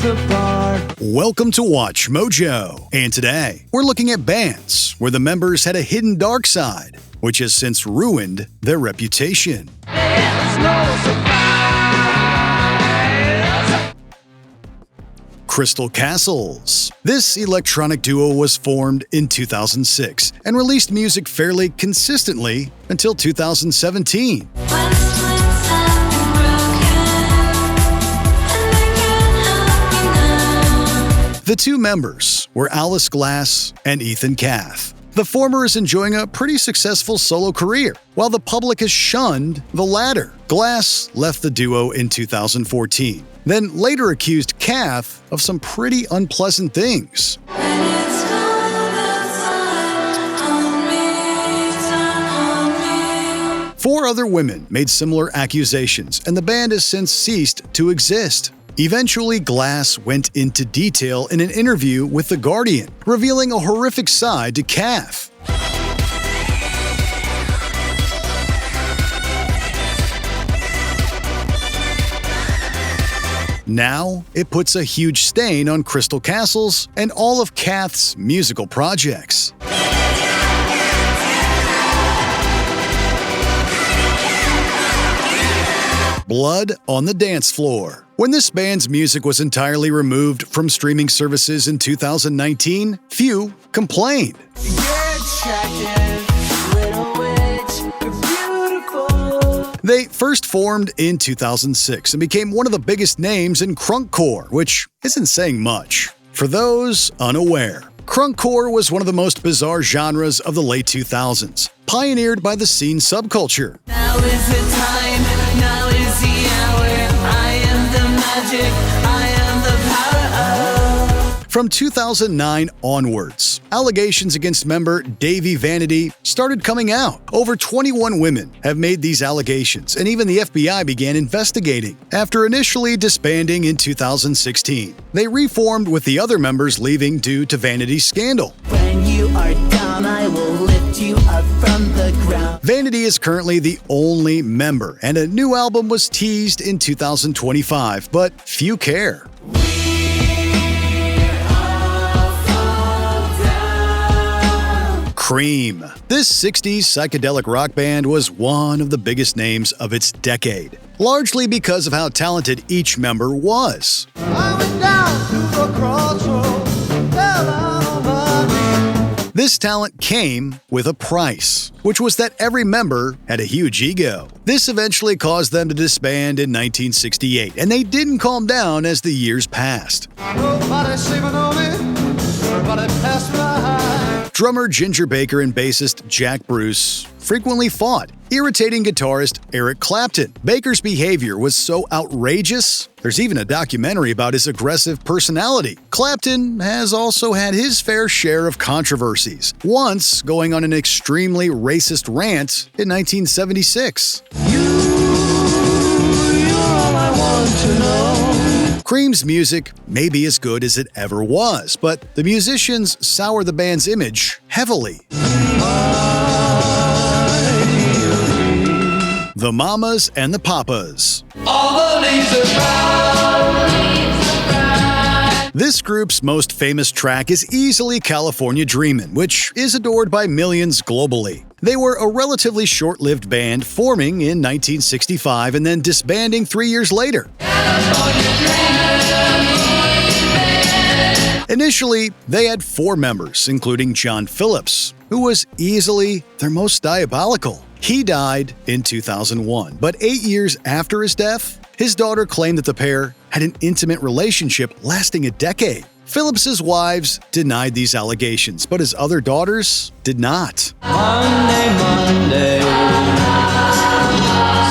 apart. Welcome to Watch Mojo, and today we're looking at bands where the members had a hidden dark side, which has since ruined their reputation. There's no surprise. Crystal Castles. This electronic duo was formed in 2006 and released music fairly consistently until 2017. The two members were Alice Glass and Ethan Kath. The former is enjoying a pretty successful solo career, while the public has shunned the latter. Glass left the duo in 2014, then later accused Kath of some pretty unpleasant things. Four other women made similar accusations, and the band has since ceased to exist. Eventually, Glass went into detail in an interview with The Guardian, revealing a horrific side to Kath. Now, it puts a huge stain on Crystal Castles and all of Kath's musical projects. Blood on the dance floor. When this band's music was entirely removed from streaming services in 2019, few complained. They first formed in 2006 and became one of the biggest names in crunkcore, which isn't saying much. For those unaware, crunkcore was one of the most bizarre genres of the late 2000s, pioneered by the scene subculture. Now is the time, now is the hour. I am the magic, I am the power of. From 2009 onwards, allegations against member Davey Vanity started coming out. Over 21 women have made these allegations, and even the FBI began investigating. After initially disbanding in 2016, they reformed with the other members leaving due to Vanity's scandal. When you are down, I will lift you up from the ground. Vanity is currently the only member, and a new album was teased in 2025, but few care. Cream. This 60s psychedelic rock band was one of the biggest names of its decade, largely because of how talented each member was. I went down to the crossroads, fell on my knees. This talent came with a price, which was that every member had a huge ego. This eventually caused them to disband in 1968, and they didn't calm down as the years passed. Nobody saving on me, nobody passed me by. Drummer Ginger Baker and bassist Jack Bruce frequently fought, irritating guitarist Eric Clapton. Baker's behavior was so outrageous, there's even a documentary about his aggressive personality. Clapton has also had his fair share of controversies, once going on an extremely racist rant in 1976. You're all I want to know. Cream's music may be as good as it ever was, but the musicians sour the band's image heavily. The Mamas and the Papas. All the leaves are brown. This group's most famous track is easily California Dreamin', which is adored by millions globally. They were a relatively short-lived band forming in 1965 and then disbanding 3 years later. Initially, they had 4 members, including John Phillips, who was easily their most diabolical. He died in 2001, but 8 years after his death, his daughter claimed that the pair had an intimate relationship lasting a decade. Phillips's wives denied these allegations, but his other daughters did not. Monday, Monday,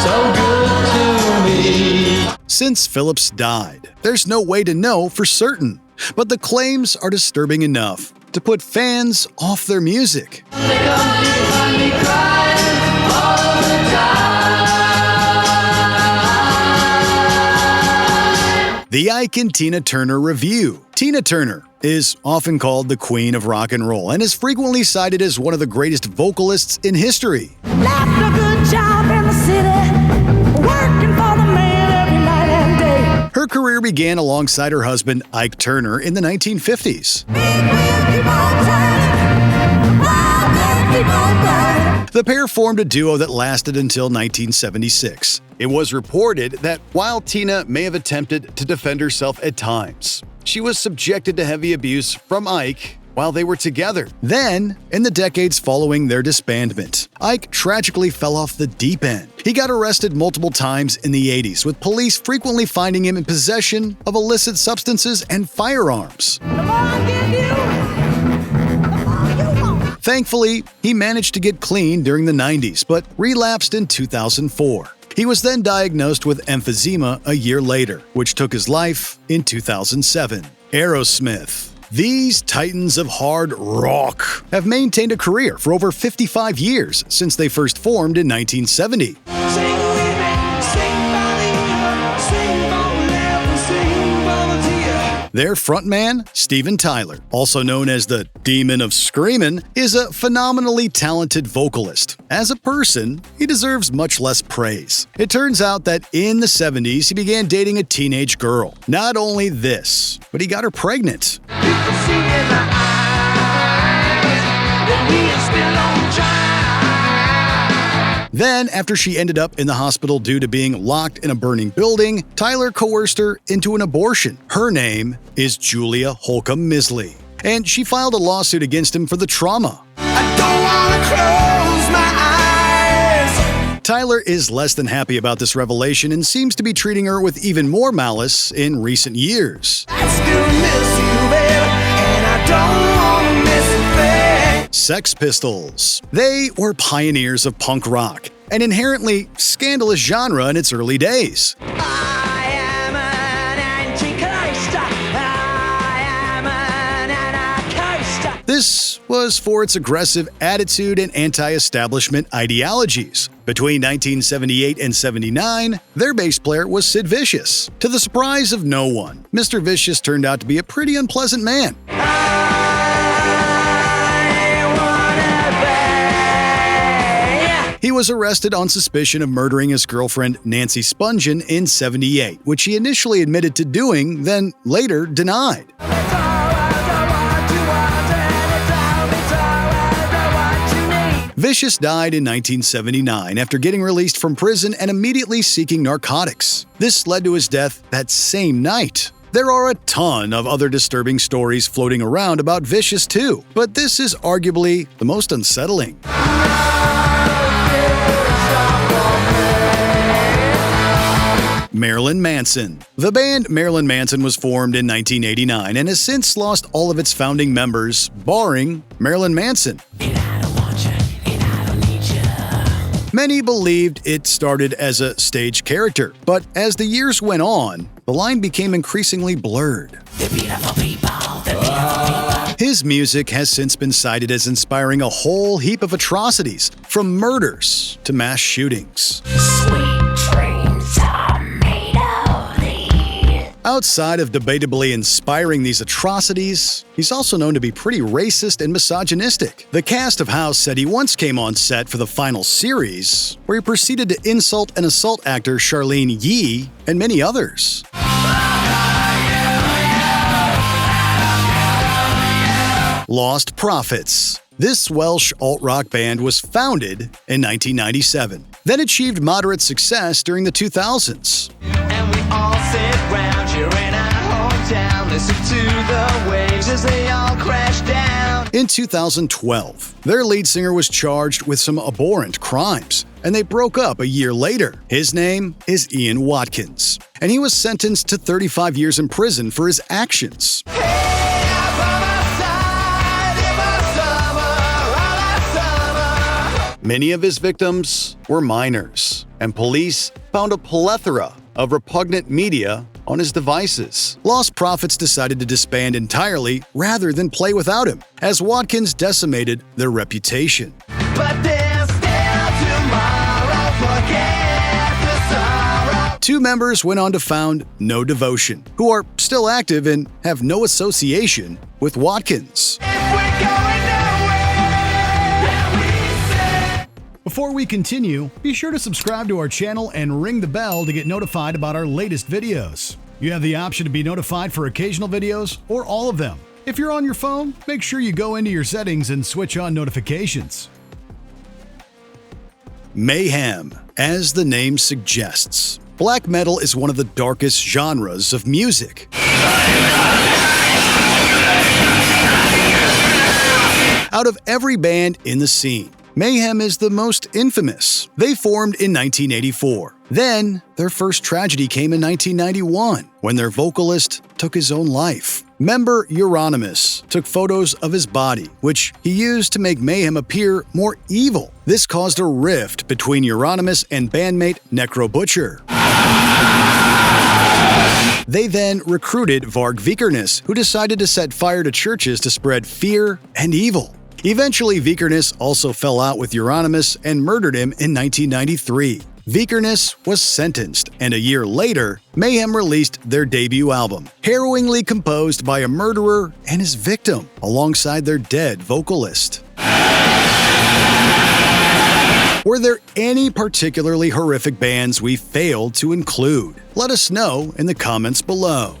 so good to me. Since Phillips died, there's no way to know for certain, but the claims are disturbing enough to put fans off their music. They come to find me crying all the time. The Ike and Tina Turner Review. Tina Turner is often called the Queen of Rock and Roll and is frequently cited as one of the greatest vocalists in history. Left a good job in the city, working for the man every night and day. Her career began alongside her husband Ike Turner in the 1950s. The pair formed a duo that lasted until 1976. It was reported that while Tina may have attempted to defend herself at times, she was subjected to heavy abuse from Ike while they were together. Then, in the decades following their disbandment, Ike tragically fell off the deep end. He got arrested multiple times in the 80s, with police frequently finding him in possession of illicit substances and firearms. Thankfully, he managed to get clean during the 90s, but relapsed in 2004. He was then diagnosed with emphysema a year later, which took his life in 2007. Aerosmith. These titans of hard rock have maintained a career for over 55 years since they first formed in 1970. Their frontman, Steven Tyler, also known as the Demon of Screamin', is a phenomenally talented vocalist. As a person, he deserves much less praise. It turns out that in the 70s, he began dating a teenage girl. Not only this, but he got her pregnant. Then, after she ended up in the hospital due to being locked in a burning building, Tyler coerced her into an abortion. Her name is Julia Holcomb Misley, and she filed a lawsuit against him for the trauma. I don't wanna close my eyes. Tyler is less than happy about this revelation and seems to be treating her with even more malice in recent years. I still miss you, baby, and I don't wanna miss a thing. Sex Pistols. They were pioneers of punk rock, an inherently scandalous genre in its early days. I am an anti-Christ. I am an anarchist. This was for its aggressive attitude and anti-establishment ideologies. Between 1978 and 79, their bass player was Sid Vicious. To the surprise of no one, Mr. Vicious turned out to be a pretty unpleasant man. He was arrested on suspicion of murdering his girlfriend Nancy Spungen in 78, which he initially admitted to doing, then later denied. Vicious died in 1979 after getting released from prison and immediately seeking narcotics. This led to his death that same night. There are a ton of other disturbing stories floating around about Vicious too, but this is arguably the most unsettling. Marilyn Manson. The band Marilyn Manson was formed in 1989 and has since lost all of its founding members, barring Marilyn Manson. Many believed it started as a stage character, but as the years went on, the line became increasingly blurred. His music has since been cited as inspiring a whole heap of atrocities, from murders to mass shootings. Outside of debatably inspiring these atrocities, he's also known to be pretty racist and misogynistic. The cast of House said he once came on set for the final series, where he proceeded to insult and assault actor Charlene Yee and many others. Lostprophets. This Welsh alt-rock band was founded in 1997, then achieved moderate success during the 2000s. And we all sit round here in our hometown, listen to the waves as they all crash down. In 2012, their lead singer was charged with some abhorrent crimes, and they broke up a year later. His name is Ian Watkins, and he was sentenced to 35 years in prison for his actions. Many of his victims were minors, and police found a plethora of repugnant media on his devices. Lostprophets decided to disband entirely rather than play without him, as Watkins decimated their reputation. But there's still tomorrow, forget the sorrow. Two members went on to found No Devotion, who are still active and have no association with Watkins. If we're going nowhere, then we say. Before we continue, be sure to subscribe to our channel and ring the bell to get notified about our latest videos. You have the option to be notified for occasional videos or all of them. If you're on your phone, make sure you go into your settings and switch on notifications. Mayhem. As the name suggests, black metal is one of the darkest genres of music. Out of every band in the scene, Mayhem is the most infamous. They formed in 1984. Then, their first tragedy came in 1991, when their vocalist took his own life. Member Euronymous took photos of his body, which he used to make Mayhem appear more evil. This caused a rift between Euronymous and bandmate Necro Butcher. They then recruited Varg Vikernes, who decided to set fire to churches to spread fear and evil. Eventually, Vikernes also fell out with Euronymous and murdered him in 1993. Vikernes was sentenced, and a year later, Mayhem released their debut album, harrowingly composed by a murderer and his victim, alongside their dead vocalist. Were there any particularly horrific bands we failed to include? Let us know in the comments below.